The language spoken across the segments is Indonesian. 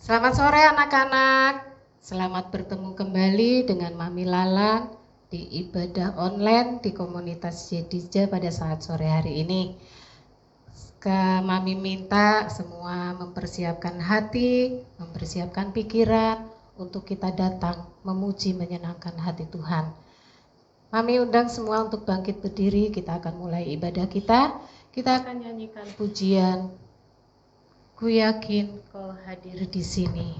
Selamat sore anak-anak. Selamat bertemu kembali dengan Mami Lalan di ibadah online di komunitas Jedija pada saat sore hari ini. Mami minta semua mempersiapkan hati, mempersiapkan pikiran untuk kita datang memuji menyenangkan hati Tuhan. Mami undang semua untuk bangkit berdiri, kita akan mulai ibadah kita. Kita akan nyanyikan pujian Ku yakin kau hadir di sini.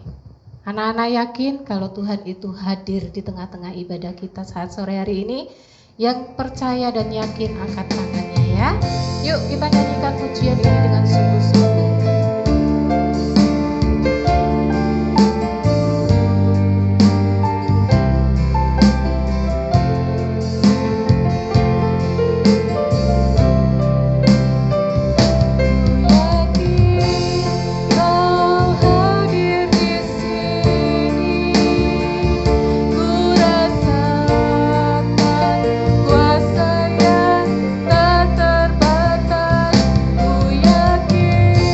Anak-anak yakin kalau Tuhan itu hadir di tengah-tengah ibadah kita saat sore hari ini? Yang percaya dan yakin angkat tangannya ya. Yuk kita nyanyikan pujian ini dengan sungguh-sungguh. Ku yakin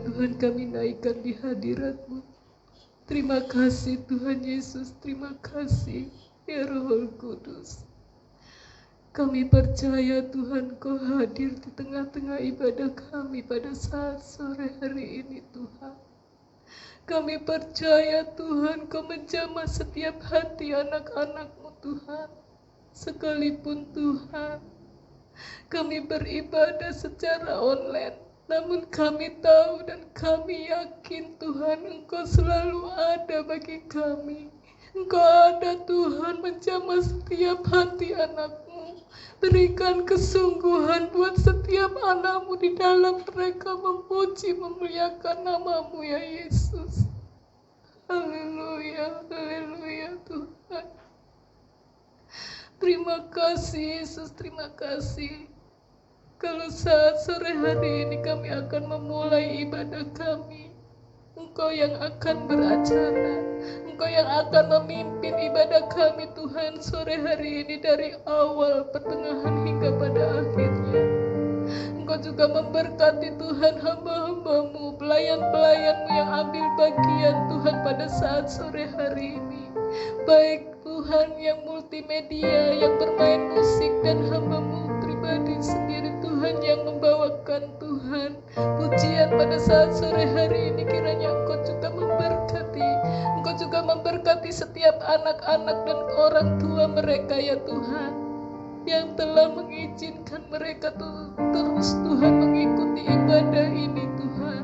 Tuhan kami naikkan di hadirat-Mu. Terima kasih Tuhan Yesus, terima kasih ya Roh Kudus. Kami percaya Tuhan Kau hadir di tengah-tengah ibadah kami pada saat sore hari ini Tuhan. Kami percaya Tuhan Kau menjamah setiap hati anak-anak-Mu Tuhan. Sekalipun Tuhan kami beribadah secara online, namun kami tahu dan kami yakin Tuhan Engkau selalu ada bagi kami. Engkau ada Tuhan menjamah setiap hati anak-Mu. Berikan kesungguhan buat setiap anak-Mu di dalam mereka memuji memuliakan nama-Mu ya Yesus. Haleluya, haleluya Tuhan. Terima kasih Yesus, terima kasih. Kalau saat sore hari ini kami akan memulai ibadah kami, Engkau yang akan beracara, Engkau yang akan memimpin ibadah kami Tuhan sore hari ini dari awal, pertengahan hingga pada akhirnya. Engkau juga memberkati Tuhan hamba-hamba-Mu, pelayan-pelayan-Mu yang ambil bagian Tuhan pada saat sore hari ini. Baik Tuhan yang multimedia, yang bermain musik, dan hamba-Mu pribadi sendiri Tuhan yang membawakan Tuhan pujian pada saat sore hari ini. Kiranya Engkau juga memberkati, Engkau juga memberkati setiap anak-anak dan orang tua mereka ya Tuhan, yang telah mengizinkan mereka terus Tuhan mengikuti ibadah ini Tuhan.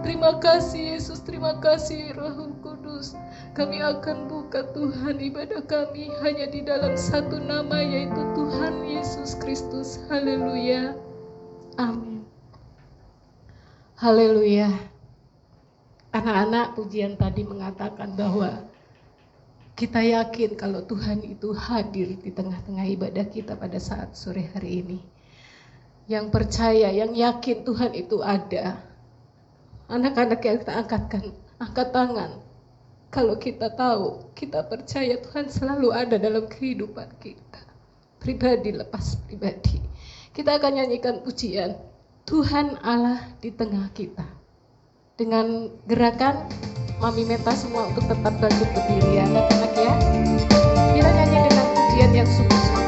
Terima kasih Yesus, terima kasih Roh Kudus. Kami akan buka Tuhan ibadah kami hanya di dalam satu nama, yaitu Tuhan Yesus Kristus. Haleluya. Amin. Haleluya. Anak-anak pujian tadi mengatakan bahwa kita yakin kalau Tuhan itu hadir di tengah-tengah ibadah kita pada saat sore hari ini. Yang percaya, yang yakin Tuhan itu ada. Anak-anak yang kita angkatkan, angkat tangan. Kalau kita tahu, kita percaya Tuhan selalu ada dalam kehidupan kita. Pribadi lepas pribadi. Kita akan nyanyikan pujian Tuhan Allah di tengah kita. Dengan gerakan Mami minta semua untuk tetap bangkit berdiri ya anak-anak ya. Kita nyanyi dengan pujian yang sungguh-sungguh.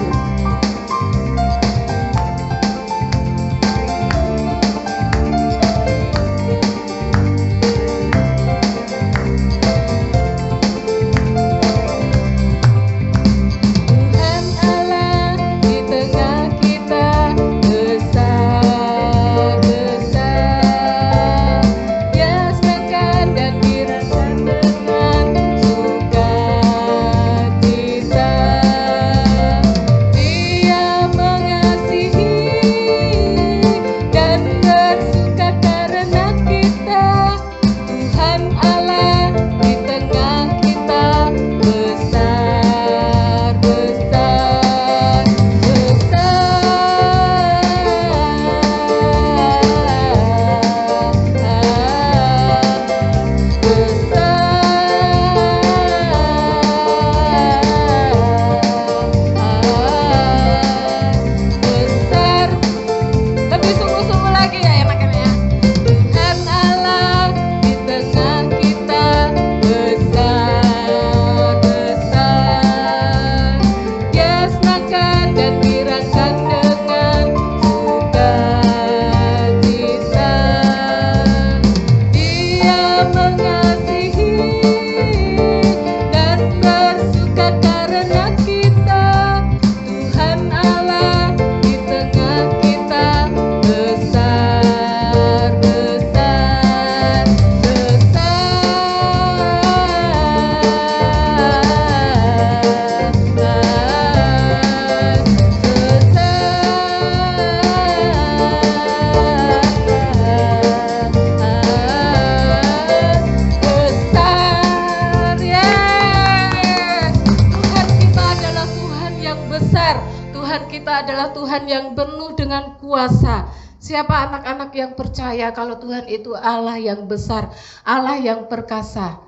Tuhan yang penuh dengan kuasa. Siapa anak-anak yang percaya kalau Tuhan itu Allah yang besar, Allah yang perkasa?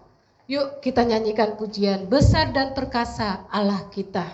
Yuk kita nyanyikan pujian besar dan perkasa Allah kita.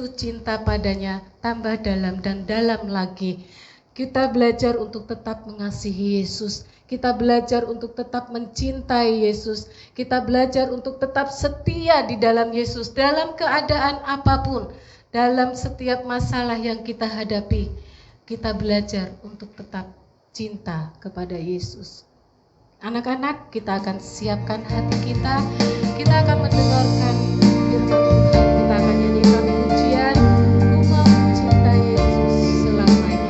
sungguh cinta padanya tambah dalam dan dalam lagi. Kita belajar untuk tetap mengasihi Yesus. Kita belajar untuk tetap mencintai Yesus. Kita belajar untuk tetap setia di dalam Yesus. Dalam keadaan apapun. Dalam setiap masalah yang kita hadapi. Kita belajar untuk tetap cinta kepada Yesus. Anak-anak, kita akan siapkan hati kita. Kita akan mendengarkan firman Tuhan. Kita akan nyanyikan pujian. Ku mau mencintai Yesus selamanya.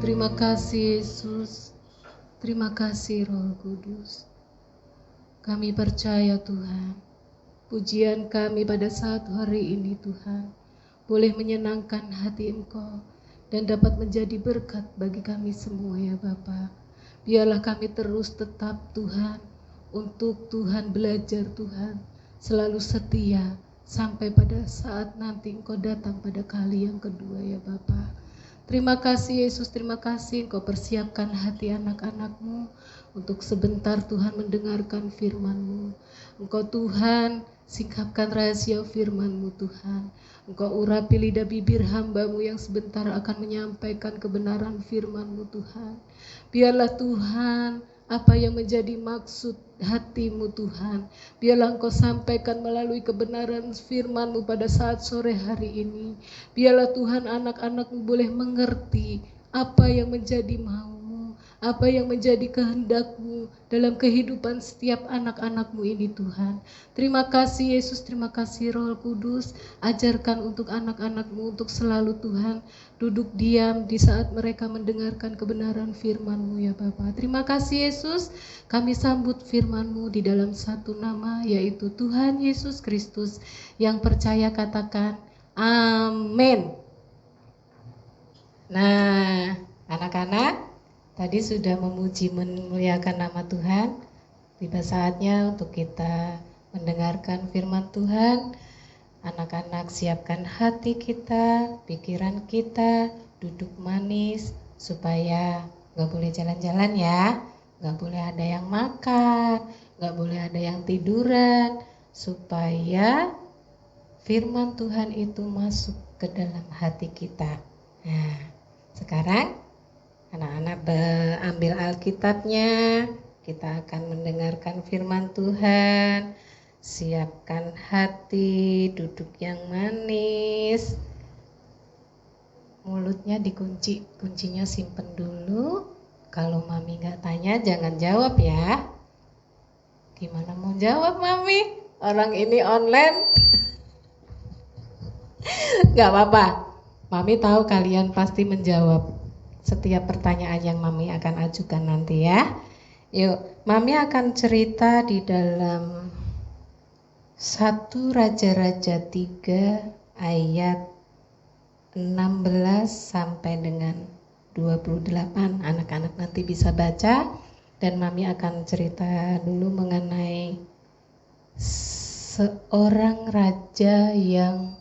Terima kasih Yesus, terima kasih Roh Kudus. Kami percaya Tuhan, pujian kami pada saat hari ini Tuhan, boleh menyenangkan hati Engkau dan dapat menjadi berkat bagi kami semua ya Bapa. Biarlah kami terus tetap Tuhan, untuk Tuhan belajar Tuhan, selalu setia sampai pada saat nanti Engkau datang pada kali yang kedua ya Bapa. Terima kasih Yesus, terima kasih Engkau persiapkan hati anak-anak-Mu untuk sebentar Tuhan mendengarkan firman-Mu. Engkau Tuhan Singkapkan rahasia firman-Mu Tuhan. Engkau urapi lidah bibir hamba-Mu yang sebentar akan menyampaikan kebenaran firman-Mu Tuhan. Biarlah Tuhan, apa yang menjadi maksud hati-Mu Tuhan, biarlah Engkau sampaikan melalui kebenaran firman-Mu pada saat sore hari ini. Biarlah Tuhan anak-anak-Mu boleh mengerti apa yang menjadi mau-Mu, apa yang menjadi kehendak-Mu dalam kehidupan setiap anak-anak-Mu ini Tuhan. Terima kasih Yesus, terima kasih Roh Kudus. Ajarkan untuk anak-anak-Mu untuk selalu Tuhan duduk diam di saat mereka mendengarkan kebenaran firman-Mu ya Bapa. Terima kasih Yesus, kami sambut firman-Mu di dalam satu nama, yaitu Tuhan Yesus Kristus. Yang percaya katakan amin. Nah, anak-anak tadi sudah memuji memuliakan nama Tuhan. Tiba saatnya untuk kita mendengarkan firman Tuhan. Anak-anak siapkan hati kita, pikiran kita, duduk manis supaya gak boleh jalan-jalan ya, gak boleh ada yang makan, gak boleh ada yang tiduran, supaya firman Tuhan itu masuk ke dalam hati kita. Nah, sekarang anak-anak ambil Alkitabnya, kita akan mendengarkan firman Tuhan. Siapkan hati, duduk yang manis. Mulutnya dikunci, kuncinya simpen dulu. Kalau Mami gak tanya jangan jawab ya. Gimana mau jawab Mami? Orang ini online. Gak apa-apa, Mami tahu kalian pasti menjawab setiap pertanyaan yang Mami akan ajukan nanti ya. Yuk, Mami akan cerita di dalam 1 Raja-Raja 3 ayat 16 sampai dengan 28. Anak-anak nanti bisa baca, dan Mami akan cerita dulu mengenai seorang raja yang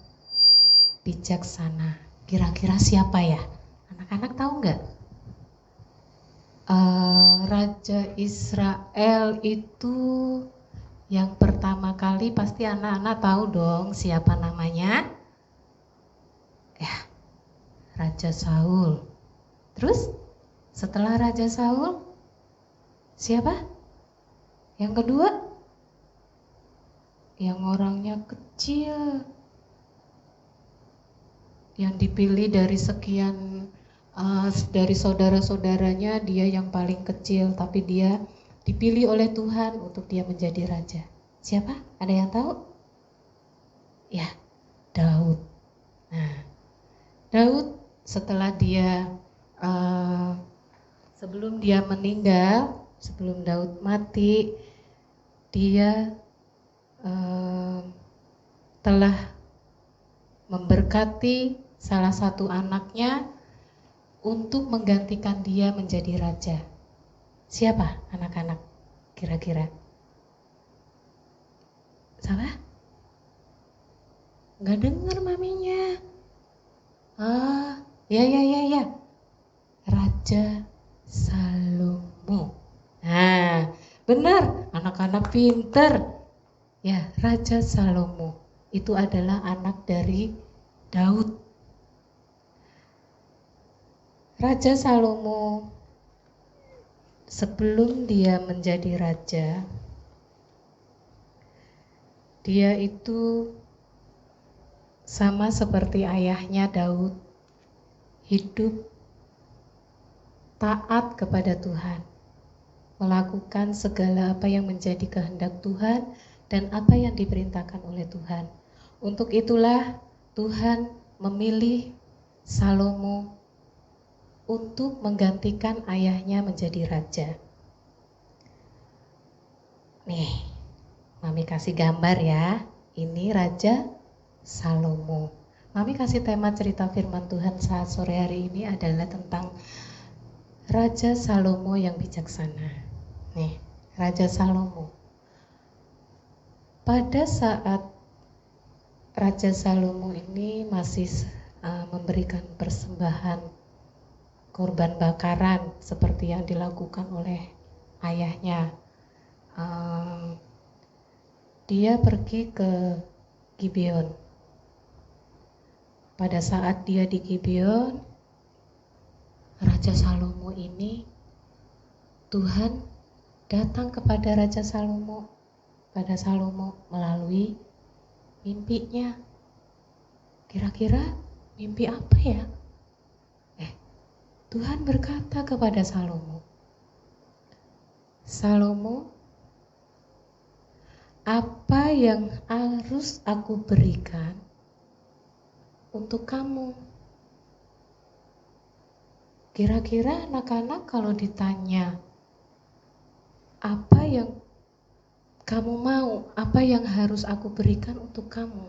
bijaksana. Kira-kira siapa ya? Anak-anak tahu nggak? Raja Israel itu yang pertama kali pasti anak-anak tahu dong siapa namanya? Ya, Raja Saul. Terus setelah Raja Saul siapa? Yang kedua? Yang orangnya kecil, yang dipilih dari sekian dari saudara-saudaranya, dia yang paling kecil, tapi dia dipilih oleh Tuhan untuk dia menjadi raja. Siapa? Ada yang tahu? Ya, Daud. Nah, Daud setelah dia sebelum dia meninggal, sebelum Daud mati, dia telah memberkati salah satu anaknya untuk menggantikan dia menjadi raja. Siapa anak-anak kira-kira? Salah? Nggak dengar maminya. Ya. Raja Salomo. Nah, benar, anak-anak pinter. Ya, Raja Salomo itu adalah anak dari Daud. Raja Salomo sebelum dia menjadi raja, dia itu sama seperti ayahnya Daud, hidup taat kepada Tuhan, melakukan segala apa yang menjadi kehendak Tuhan dan apa yang diperintahkan oleh Tuhan. Untuk itulah Tuhan memilih Salomo untuk menggantikan ayahnya menjadi raja. Nih, Mami kasih gambar ya. Ini Raja Salomo. Mami kasih tema cerita firman Tuhan saat sore hari ini adalah tentang Raja Salomo yang bijaksana. Nih, Raja Salomo. Pada saat Raja Salomo ini masih memberikan persembahan korban bakaran seperti yang dilakukan oleh ayahnya. dia pergi ke Gibeon. Pada saat dia di Gibeon, Raja Salomo ini, Tuhan datang kepada Raja Salomo, pada Salomo melalui mimpinya. Kira-kira mimpi apa ya? Tuhan berkata kepada Salomo, Salomo, apa yang harus aku berikan untuk kamu? Kira-kira anak-anak kalau ditanya, apa yang kamu mau, apa yang harus aku berikan untuk kamu?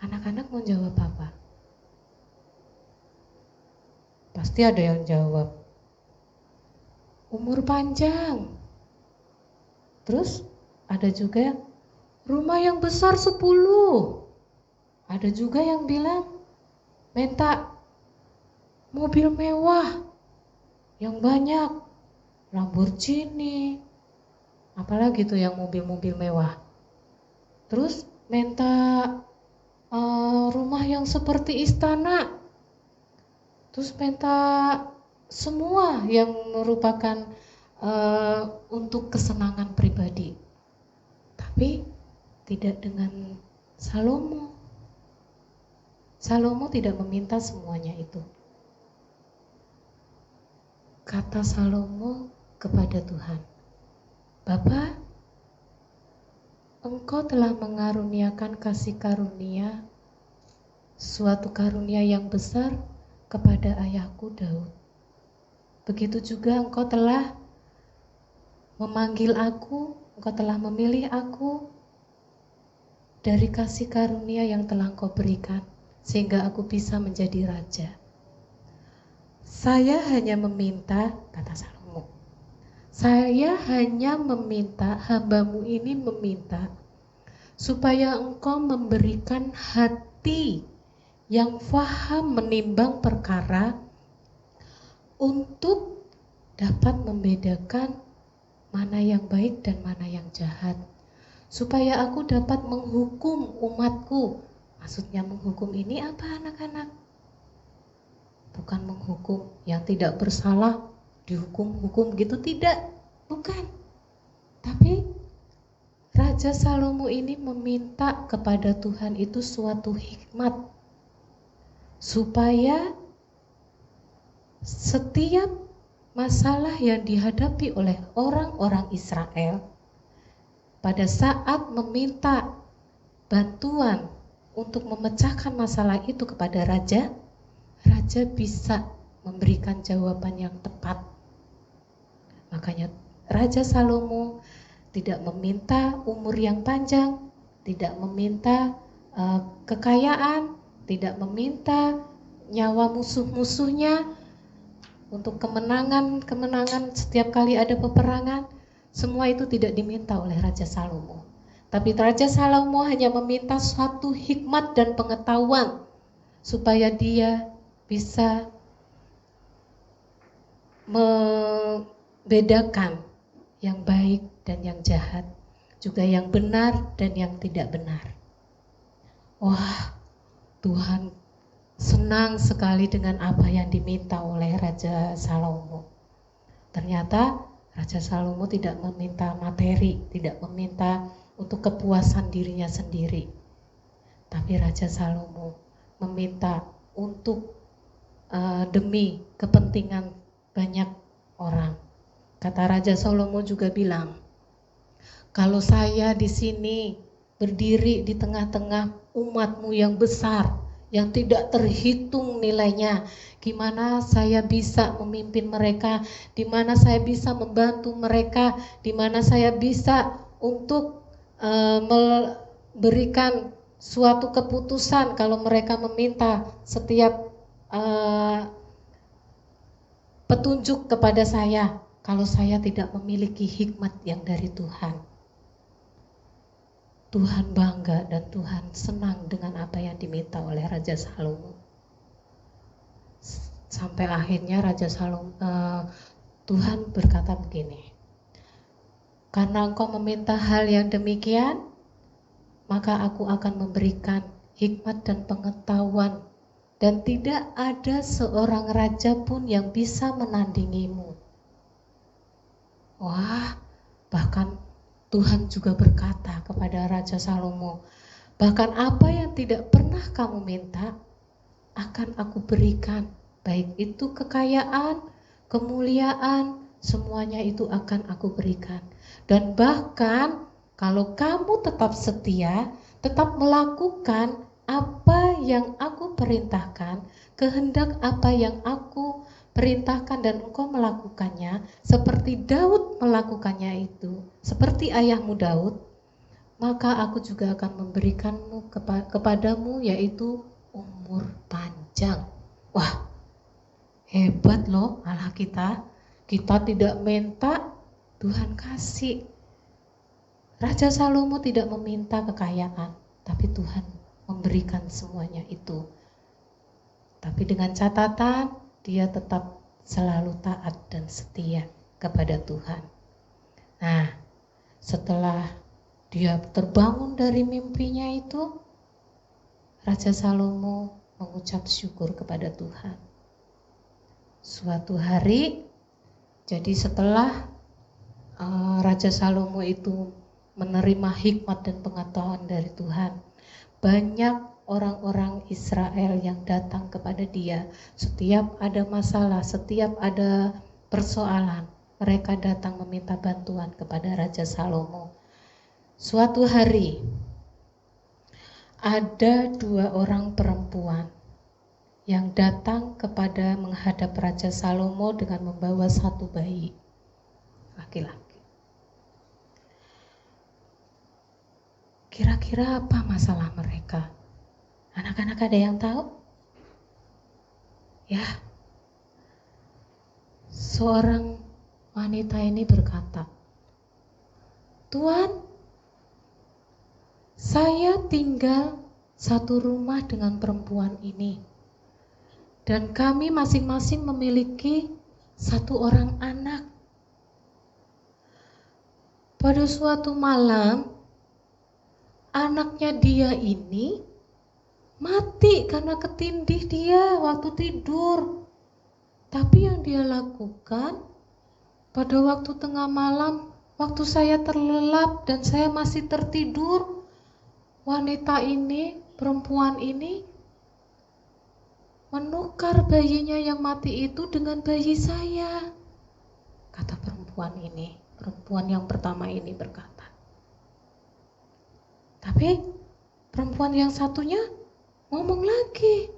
Anak-anak mau jawab apa? Pasti ada yang jawab, umur panjang. Terus ada juga rumah yang besar 10. Ada juga yang bilang minta mobil mewah yang banyak, Lamborghini, apalagi tuh yang mobil-mobil mewah. Terus minta rumah yang seperti istana. Terus minta semua yang merupakan untuk kesenangan pribadi. Tapi tidak dengan Salomo. Salomo tidak meminta semuanya itu. Kata Salomo kepada Tuhan, Bapa, Engkau telah mengaruniakan kasih karunia, suatu karunia yang besar kepada ayahku Daud. Begitu juga Engkau telah memanggil aku, Engkau telah memilih aku dari kasih karunia yang telah Engkau berikan, sehingga aku bisa menjadi raja. Saya hanya meminta, kata Salomo, saya hanya meminta, hambamu ini meminta, supaya Engkau memberikan hati yang faham menimbang perkara untuk dapat membedakan mana yang baik dan mana yang jahat, supaya aku dapat menghukum umatku. Maksudnya menghukum ini apa anak-anak? Bukan menghukum yang tidak bersalah, dihukum-hukum gitu, tidak, bukan. Tapi Raja Salomo ini meminta kepada Tuhan itu suatu hikmat, supaya setiap masalah yang dihadapi oleh orang-orang Israel pada saat meminta bantuan untuk memecahkan masalah itu kepada raja, raja bisa memberikan jawaban yang tepat. Makanya Raja Salomo tidak meminta umur yang panjang, tidak meminta kekayaan, tidak meminta nyawa musuh-musuhnya untuk kemenangan setiap kali ada peperangan. Semua itu tidak diminta oleh Raja Salomo. Tapi Raja Salomo hanya meminta suatu hikmat dan pengetahuan supaya dia bisa membedakan yang baik dan yang jahat, juga yang benar dan yang tidak benar. Wah, Tuhan senang sekali dengan apa yang diminta oleh Raja Salomo. Ternyata Raja Salomo tidak meminta materi, tidak meminta untuk kepuasan dirinya sendiri. Tapi Raja Salomo meminta untuk demi kepentingan banyak orang. Kata Raja Salomo juga bilang, kalau saya di sini berdiri di tengah-tengah umatmu yang besar, yang tidak terhitung nilainya, gimana saya bisa memimpin mereka, di mana saya bisa membantu mereka, di mana saya bisa untuk memberikan suatu keputusan kalau mereka meminta setiap petunjuk kepada saya, kalau saya tidak memiliki hikmat yang dari Tuhan. Tuhan bangga dan Tuhan senang dengan apa yang diminta oleh Raja Salomo. Sampai akhirnya Raja Salomo, Tuhan berkata begini, Karena engkau meminta hal yang demikian, maka aku akan memberikan hikmat dan pengetahuan, dan tidak ada seorang raja pun yang bisa menandingimu. Wah, bahkan Tuhan juga berkata kepada Raja Salomo, bahkan apa yang tidak pernah kamu minta, akan aku berikan. Baik itu kekayaan, kemuliaan, semuanya itu akan aku berikan. Dan bahkan kalau kamu tetap setia, tetap melakukan apa yang aku perintahkan, kehendak apa yang aku perintahkan dan engkau melakukannya, seperti Daud melakukannya itu, seperti ayahmu Daud, maka aku juga akan memberikanmu kepadamu, yaitu umur panjang. Wah, hebat loh Allah kita. Kita tidak minta, Tuhan kasih. Raja Salomo tidak meminta kekayaan, tapi Tuhan memberikan semuanya itu. Tapi dengan catatan, dia tetap selalu taat dan setia kepada Tuhan. Nah, setelah dia terbangun dari mimpinya itu, Raja Salomo mengucap syukur kepada Tuhan. Suatu hari, jadi setelah Raja Salomo itu menerima hikmat dan pengetahuan dari Tuhan, banyak orang-orang Israel yang datang kepada dia. Setiap ada masalah, setiap ada persoalan, mereka datang meminta bantuan kepada Raja Salomo. Suatu hari, ada 2 orang perempuan yang datang kepada menghadap Raja Salomo dengan membawa 1 bayi laki-laki. Kira-kira apa masalah mereka? Anak-anak ada yang tahu? Ya, seorang wanita ini berkata, Tuan, saya tinggal satu rumah dengan perempuan ini, dan kami masing-masing memiliki 1 orang anak. Pada suatu malam, anaknya dia ini mati karena ketindih dia waktu tidur. Tapi yang dia lakukan pada waktu tengah malam, waktu saya terlelap dan saya masih tertidur, wanita ini, perempuan ini menukar bayinya yang mati itu dengan bayi saya. Kata perempuan ini, perempuan yang pertama ini berkata. Tapi perempuan yang satunya ngomong lagi,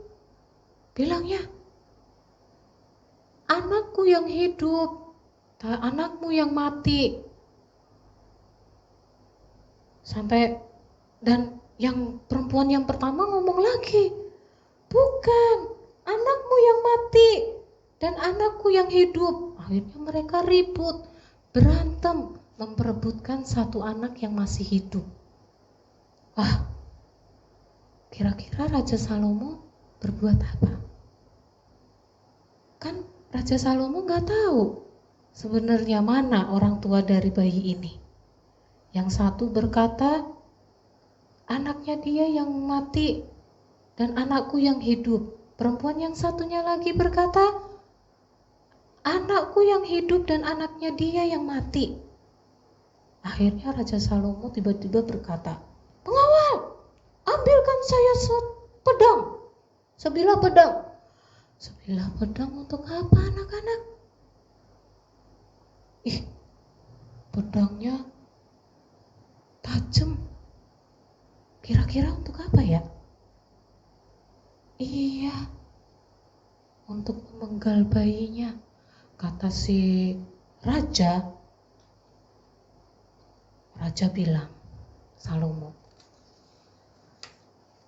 bilangnya, anakku yang hidup, anakmu yang mati. Sampai, dan yang perempuan yang pertama ngomong lagi, bukan, anakmu yang mati dan anakku yang hidup. Akhirnya mereka ribut, berantem, memperebutkan 1 anak yang masih hidup. Wah, kira-kira Raja Salomo berbuat apa? Kan Raja Salomo gak tahu sebenarnya mana orang tua dari bayi ini. Yang satu berkata, anaknya dia yang mati dan anakku yang hidup. Perempuan yang satunya lagi berkata, anakku yang hidup dan anaknya dia yang mati. Akhirnya Raja Salomo tiba-tiba berkata, pengawal, ambilkan saya pedang, sebilah pedang. Sebilah pedang untuk apa anak-anak? Pedangnya tajam. Kira-kira untuk apa ya? Iya, untuk memenggal bayinya, kata si raja. Raja bilang, Salomo,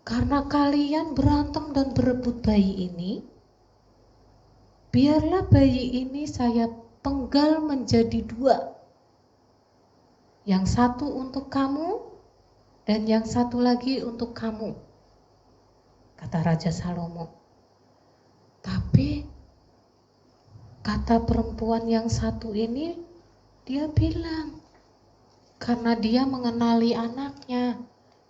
karena kalian berantem dan berebut bayi ini, biarlah bayi ini saya penggal menjadi 2. Yang satu untuk kamu dan yang satu lagi untuk kamu, kata Raja Salomo. Tapi kata perempuan yang satu ini, dia bilang, Karena dia mengenali anaknya.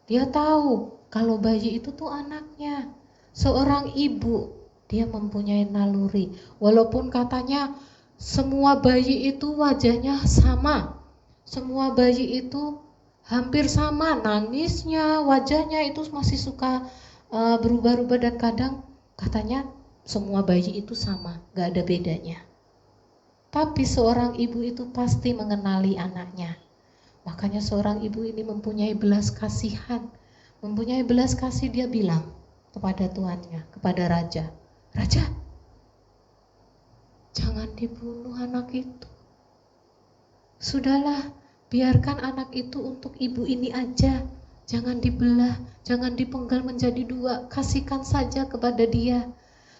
Dia tahu kalau bayi itu tuh anaknya. Seorang ibu, dia mempunyai naluri. Walaupun katanya semua bayi itu wajahnya sama. Semua bayi itu hampir sama, nangisnya, wajahnya itu masih suka berubah-ubah, dan kadang katanya semua bayi itu sama, gak ada bedanya. Tapi seorang ibu itu pasti mengenali anaknya. Makanya seorang ibu ini mempunyai belas kasihan. Mempunyai belas kasih, dia bilang kepada tuannya, kepada raja, "Raja, jangan dibunuh anak itu. Sudahlah, biarkan anak itu untuk ibu ini aja. Jangan dibelah, jangan dipenggal menjadi dua. Kasihkan saja kepada dia,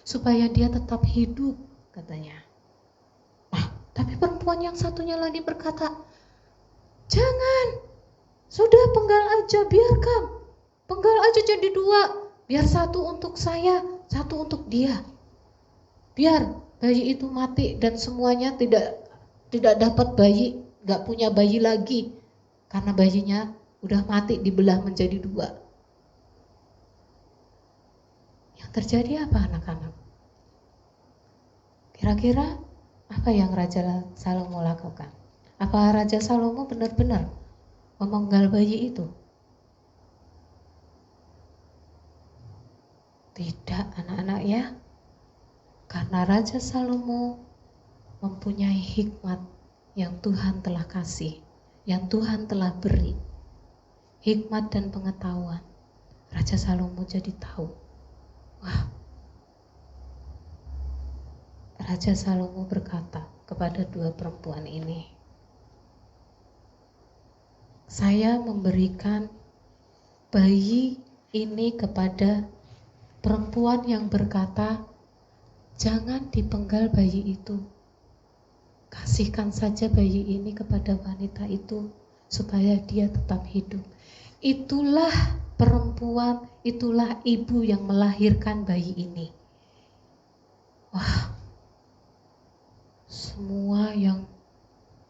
supaya dia tetap hidup," katanya. Nah, tapi perempuan yang satunya lagi berkata, "Jangan, sudah penggal aja, biarkan. Penggal aja jadi dua, biar satu untuk saya, satu untuk dia. Biar bayi itu mati dan semuanya tidak dapat bayi, gak punya bayi lagi, karena bayinya udah mati dibelah menjadi dua." Yang terjadi apa, anak-anak? Kira-kira apa yang Raja Salomo lakukan? Apa Raja Salomo benar-benar memenggal bayi itu? Tidak, anak-anak ya. Karena Raja Salomo mempunyai hikmat yang Tuhan telah kasih, yang Tuhan telah beri. Hikmat dan pengetahuan. Raja Salomo jadi tahu. Wah. Raja Salomo berkata kepada dua perempuan ini, "Saya memberikan bayi ini kepada perempuan yang berkata, jangan dipenggal bayi itu. Kasihkan saja bayi ini kepada wanita itu supaya dia tetap hidup." Itulah perempuan, itulah ibu yang melahirkan bayi ini. Wah, semua yang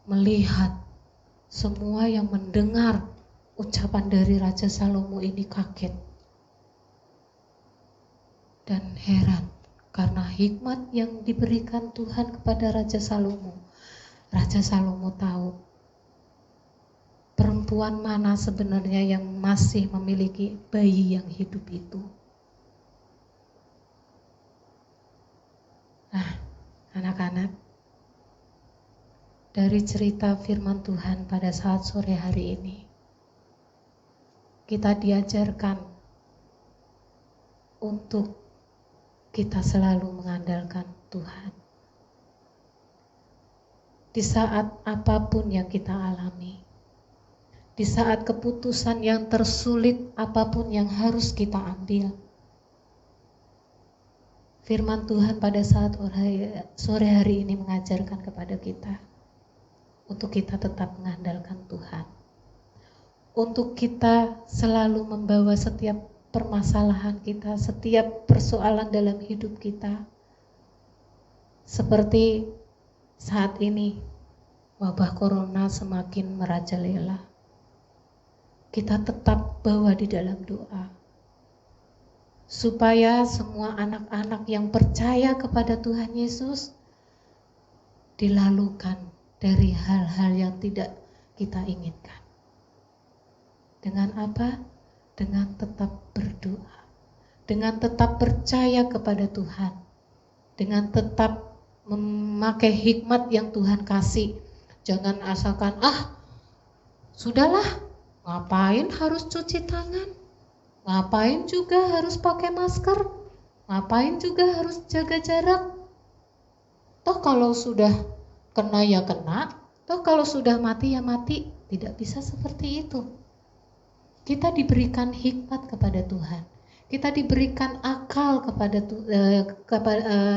melihat, semua yang mendengar ucapan dari Raja Salomo ini kaget dan heran karena hikmat yang diberikan Tuhan kepada Raja Salomo. Raja Salomo tahu perempuan mana sebenarnya yang masih memiliki bayi yang hidup itu. Nah, anak-anak, dari cerita firman Tuhan pada saat sore hari ini, kita diajarkan untuk kita selalu mengandalkan Tuhan. Di saat apapun yang kita alami, di saat keputusan yang tersulit apapun yang harus kita ambil, firman Tuhan pada saat sore hari ini mengajarkan kepada kita untuk kita tetap mengandalkan Tuhan. Untuk kita selalu membawa setiap permasalahan kita, setiap persoalan dalam hidup kita. Seperti saat ini, wabah corona semakin merajalela. Kita tetap bawa di dalam doa, supaya semua anak-anak yang percaya kepada Tuhan Yesus dilalukan dari hal-hal yang tidak kita inginkan. Dengan apa? Dengan tetap berdoa, dengan tetap percaya kepada Tuhan, dengan tetap memakai hikmat yang Tuhan kasih. Jangan asalkan, sudahlah, ngapain harus cuci tangan, ngapain juga harus pakai masker, ngapain juga harus jaga jarak. Toh kalau sudah kena ya kena, toh kalau sudah mati ya mati. Tidak bisa seperti itu. Kita diberikan hikmat kepada Tuhan, kita diberikan akal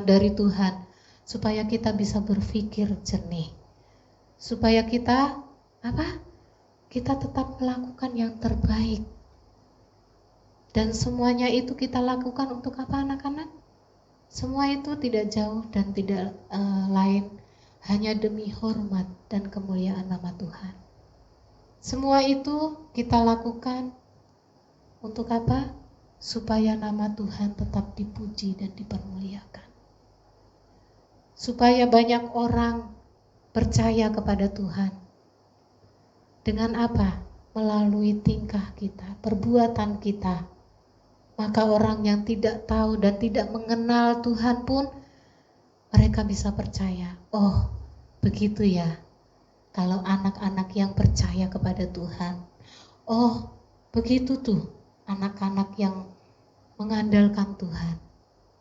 dari Tuhan, supaya kita bisa berpikir jernih, supaya kita kita tetap melakukan yang terbaik. Dan semuanya itu kita lakukan untuk apa, anak-anak? Semua itu tidak jauh dan tidak lain, hanya demi hormat dan kemuliaan nama Tuhan. Semua itu kita lakukan untuk apa? Supaya nama Tuhan tetap dipuji dan dipermuliakan. Supaya banyak orang percaya kepada Tuhan. Dengan apa? Melalui tingkah kita, perbuatan kita. Maka orang yang tidak tahu dan tidak mengenal Tuhan pun mereka bisa percaya. Oh, begitu ya. Kalau anak-anak yang percaya kepada Tuhan. Oh, begitu tuh anak-anak yang mengandalkan Tuhan.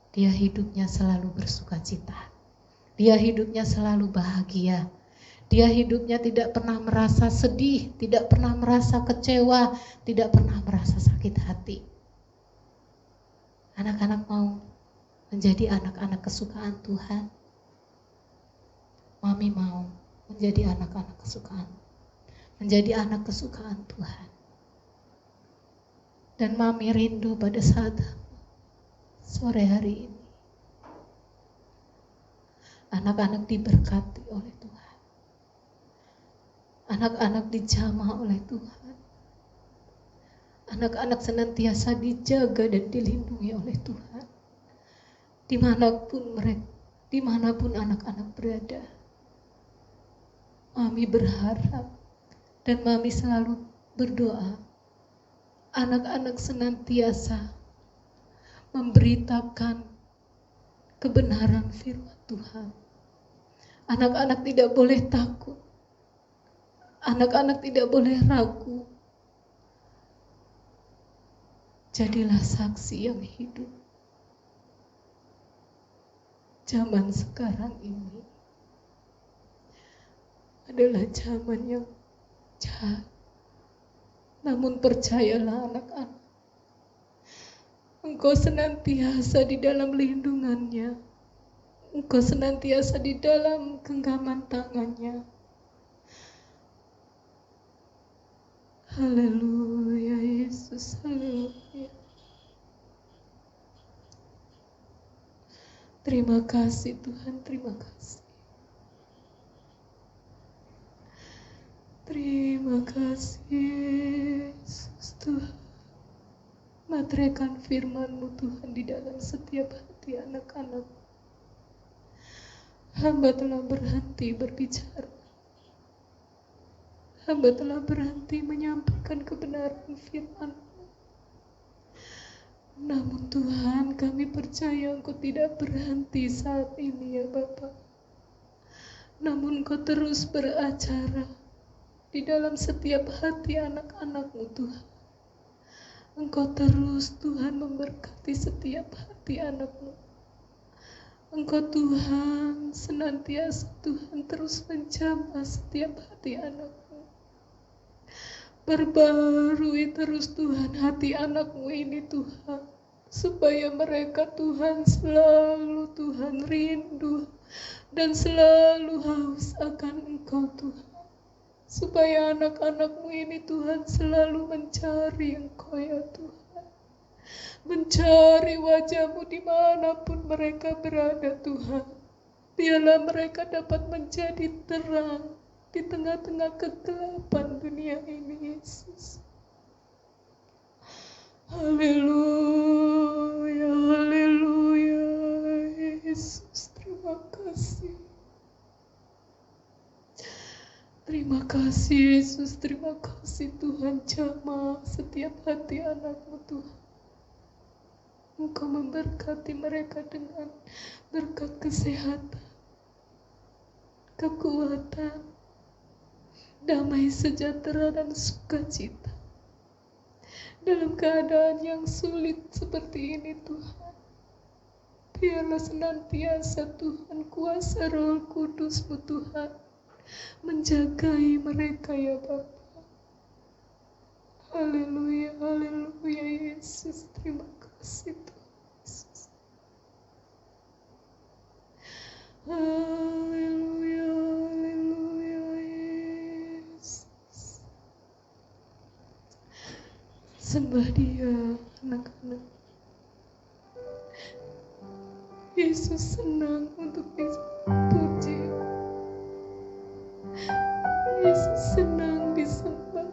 Dia hidupnya selalu bersukacita. Dia hidupnya selalu bahagia. Dia hidupnya tidak pernah merasa sedih, tidak pernah merasa kecewa, tidak pernah merasa sakit hati. Anak-anak mau menjadi anak-anak kesukaan Tuhan. Mami mau menjadi anak-anak kesukaan. Menjadi anak kesukaan Tuhan. Dan Mami rindu pada saat sore hari ini. Anak-anak diberkati oleh Tuhan. Anak-anak dijamah oleh Tuhan. Anak-anak senantiasa dijaga dan dilindungi oleh Tuhan. Dimanapun mereka, dimanapun anak-anak berada. Mami berharap dan Mami selalu berdoa. Anak-anak senantiasa memberitakan kebenaran firman Tuhan. Anak-anak tidak boleh takut. Anak-anak tidak boleh ragu. Jadilah saksi yang hidup. Zaman sekarang ini adalah zaman yang jahat. Namun percayalah anak-anak, Engkau senantiasa di dalam lindungannya. Engkau senantiasa di dalam genggaman tangannya. Haleluya Yesus, haleluya. Terima kasih Tuhan, terima kasih. Terima kasih Yesus Tuhan. Materaikan firman-Mu Tuhan di dalam setiap hati anak-anak. Hamba telah berhenti berbicara. Hamba telah berhenti menyampaikan kebenaran firman-Mu. Namun Tuhan, kami percaya Engkau tidak berhenti saat ini ya Bapa. Namun Engkau terus beracara di dalam setiap hati anak-anak-Mu Tuhan. Engkau terus Tuhan memberkati setiap hati anak-Mu. Engkau Tuhan senantiasa Tuhan terus menjamah setiap hati anak-Mu. Perbarui terus Tuhan hati anak-Mu ini Tuhan. Supaya mereka Tuhan selalu Tuhan rindu dan selalu haus akan Engkau Tuhan. Supaya anak-anak-Mu ini Tuhan selalu mencari Engkau ya Tuhan. Mencari wajah-Mu dimanapun mereka berada Tuhan. Biarlah mereka dapat menjadi terang di tengah-tengah kegelapan dunia ini Yesus. Haleluya, haleluya Yesus, terima kasih. Terima kasih Yesus, terima kasih Tuhan, jamah setiap hati anak-Mu Tuhan. Engkau memberkati mereka dengan berkat kesehatan, kekuatan, damai sejahtera dan sukacita. Dalam keadaan yang sulit seperti ini Tuhan, biarlah senantiasa Tuhan kuasa Roh Kudus-Mu Tuhan menjagai mereka ya Bapa. Haleluya, haleluya Yesus, terima kasih Tuhan Yesus. Haleluya, haleluya Yesus. Sembah Dia anak-anak. Yesus senang untuk dipuji. Yesus senang disembah.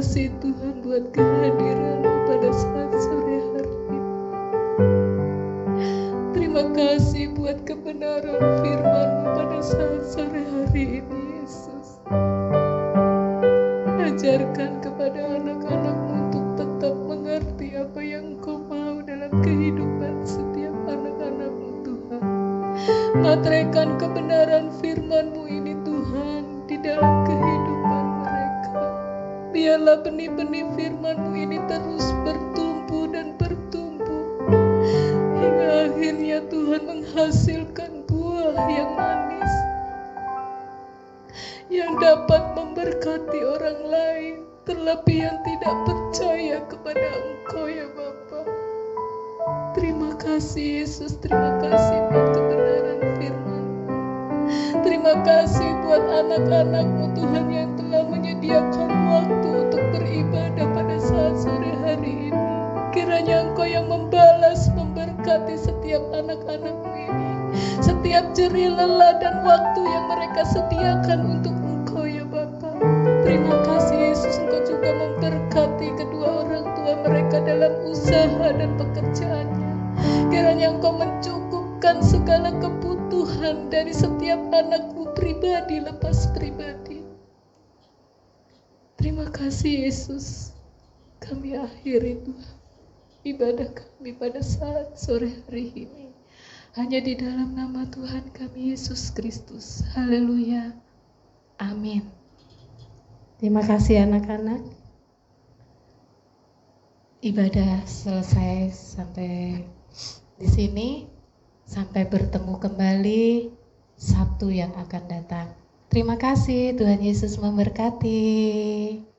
kasih Tuhan buat kehadiran-Mu pada saat sore hari ini. Terima kasih buat kebenaran firman-Mu pada saat sore hari ini, Yesus. Ajarkan kepada anak-anak-Mu untuk tetap mengerti apa yang Engkau mau dalam kehidupan setiap anak-anak-Mu, Tuhan. Materaikan kebenaran firman-Mu ini, Tuhan, di dalam kehidupan mereka. Biarlah benih-benih firman-Mu ini terus bertumbuh dan bertumbuh, hingga akhirnya Tuhan menghasilkan buah yang manis, yang dapat memberkati orang lain, terlebih yang tidak percaya kepada Engkau ya Bapa. Terima kasih Yesus, terima kasih buat kebenaran firman. Terima kasih buat anak-anak-Mu Tuhan yang telah menyediakan waktu untuk beribadah pada saat sore hari ini. Kiranya Engkau yang membalas, memberkati setiap anak-anak-Mu ini, setiap jerih lelah dan waktu yang mereka sediakan untuk Engkau ya Bapa. Terima kasih Yesus, Engkau juga memberkati kedua orang tua mereka dalam usaha dan pekerjaannya. Kiranya Engkau mencukupkan segala kebutuhan dari setiap anak-Mu pribadi lepas pribadi. Terima kasih Yesus. Kami akhiri Tuhan ibadah kami pada saat sore hari ini hanya di dalam nama Tuhan kami Yesus Kristus. Haleluya. Amin. Terima kasih anak-anak. Ibadah selesai sampai di sini. Sampai bertemu kembali Sabtu yang akan datang. Terima kasih, Tuhan Yesus memberkati.